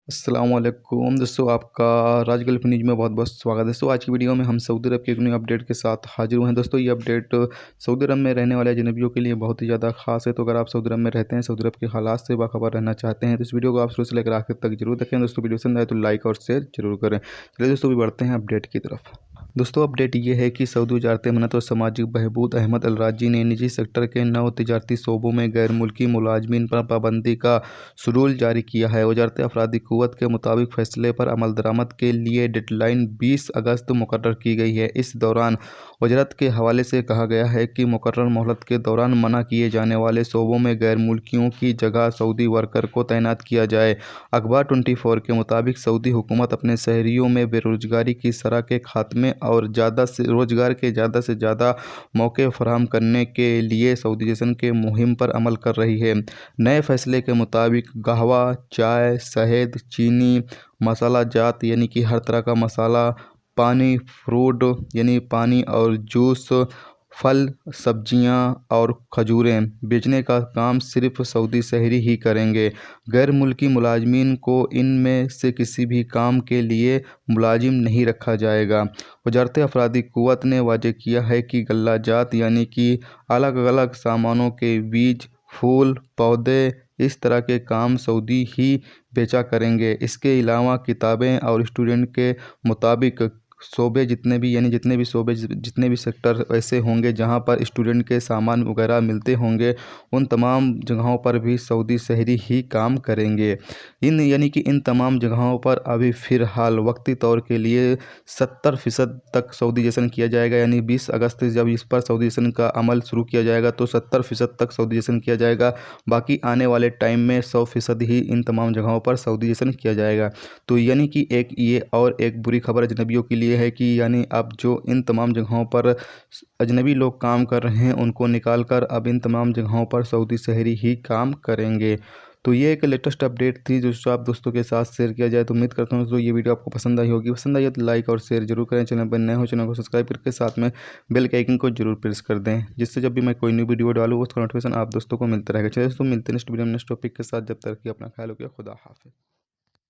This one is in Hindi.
अस्सलाम वालेकुम दोस्तों, आपका राज गल्फ न्यूज़ में बहुत बहुत स्वागत है। दोस्तों, आज की वीडियो में हम सऊदी अरब के एक न्यू अपडेट के साथ हाजिर हुए हैं। दोस्तों, ये अपडेट सऊदी अरब में रहने वाले अजनबियों के लिए बहुत ही ज़्यादा खास है। तो अगर आप सऊदी अरब में रहते हैं, सऊदी अरब के हालात से बाखबर रहना चाहते हैं, तो इस वीडियो को आप शुरू से लेकर आखिर तक जरूर देखें। दोस्तों, वीडियो पसंद आए तो लाइक और शेयर जरूर करें। चलिए दोस्तों, भी बढ़ते हैं अपडेट की तरफ। दोस्तों, अपडेट ये है कि सऊदी वजारत अमनत और सामाजिक बहबूद अहमद अल राजी ने निजी सेक्टर के 9 तिजारती शोबों में गैर मुल्की मुलाजमीन पर पाबंदी का रूल जारी किया है। वजारत अफरादी क़ुव्वत के मुताबिक फैसले पर अमल दरामद के लिए डेडलाइन 20 अगस्त मुकर्रर की गई है। इस दौरान वजारत के हवाले से कहा गया है कि मुकर्रर मोहलत के दौरान मना किए जाने वाले शोबों में गैर मुल्कियों की जगह सऊदी वर्कर को तैनात किया जाए। अखबार 24 के मुताबिक सऊदी हुकूमत अपने शहरियों में बेरोजगारी की शरह के खात्मे और रोजगार के ज़्यादा से ज़्यादा मौके फराहम करने के लिए सऊदीजेशन के मुहिम पर अमल कर रही है। नए फैसले के मुताबिक कहवा, चाय, शहद, चीनी, मसाला जात यानी कि हर तरह का मसाला, पानी, फ्रूट यानी पानी और जूस, फल, सब्जियां और खजूरें बेचने का काम सिर्फ सऊदी शहरी ही करेंगे। गैर मुल्की मुलाजमीन को इनमें से किसी भी काम के लिए मुलाजिम नहीं रखा जाएगा। वजारत अफरादी क़ुव्वत ने वाज़ेह किया है कि गल्ला जात यानी कि अलग अलग सामानों के बीज, फूल, पौधे, इस तरह के काम सऊदी ही बेचा करेंगे। इसके अलावा किताबें और स्टूडेंट के मुताबिक शोबे जितने भी शोबे जितने भी सेक्टर ऐसे होंगे जहां पर स्टूडेंट के सामान वगैरह मिलते होंगे, उन तमाम जगहों पर भी सऊदी शहरी ही काम करेंगे। इन तमाम जगहों पर अभी फ़िलहाल वक्ती तौर के लिए 70% तक सऊदीजेशन किया जाएगा। यानी 20 अगस्त से जब इस पर सऊदीजेशन का अमल शुरू किया जाएगा तो 70% तक सऊदीजेशन किया जाएगा। बाकी आने वाले टाइम में 100% ही इन तमाम जगहों पर सऊदीजेशन किया जाएगा। तो यानी कि एक बुरी खबर अजनबियों के लिए है कि यानी अब जो इन तमाम जगहों पर अजनबी लोग काम कर रहे हैं, उनको निकाल कर अब इन तमाम जगहों पर सऊदी शहरी ही काम करेंगे। तो ये एक लेटेस्ट अपडेट थी जो आप दोस्तों के साथ शेयर किया जाए। तो उम्मीद करता हूँ दोस्तों ये वीडियो आपको पसंद आई होगी। पसंद आई हो तो लाइक और शेयर जरूर करें। चैनल पर नए हो चैनल को सब्सक्राइब करके साथ में बेल के आइकन को जरूर प्रेस कर दें, जिससे जब भी मैं कोई न्यू वीडियो डालूँ उसका नोटिफिकेशन आप दोस्तों को मिलता रहेगा। चलिए दोस्तों, मिलते हैं नेक्स्ट वीडियो में नेक्स्ट टॉपिक के साथ। जब तक कि अपना ख्याल रखिए। खुदा हाफिज़।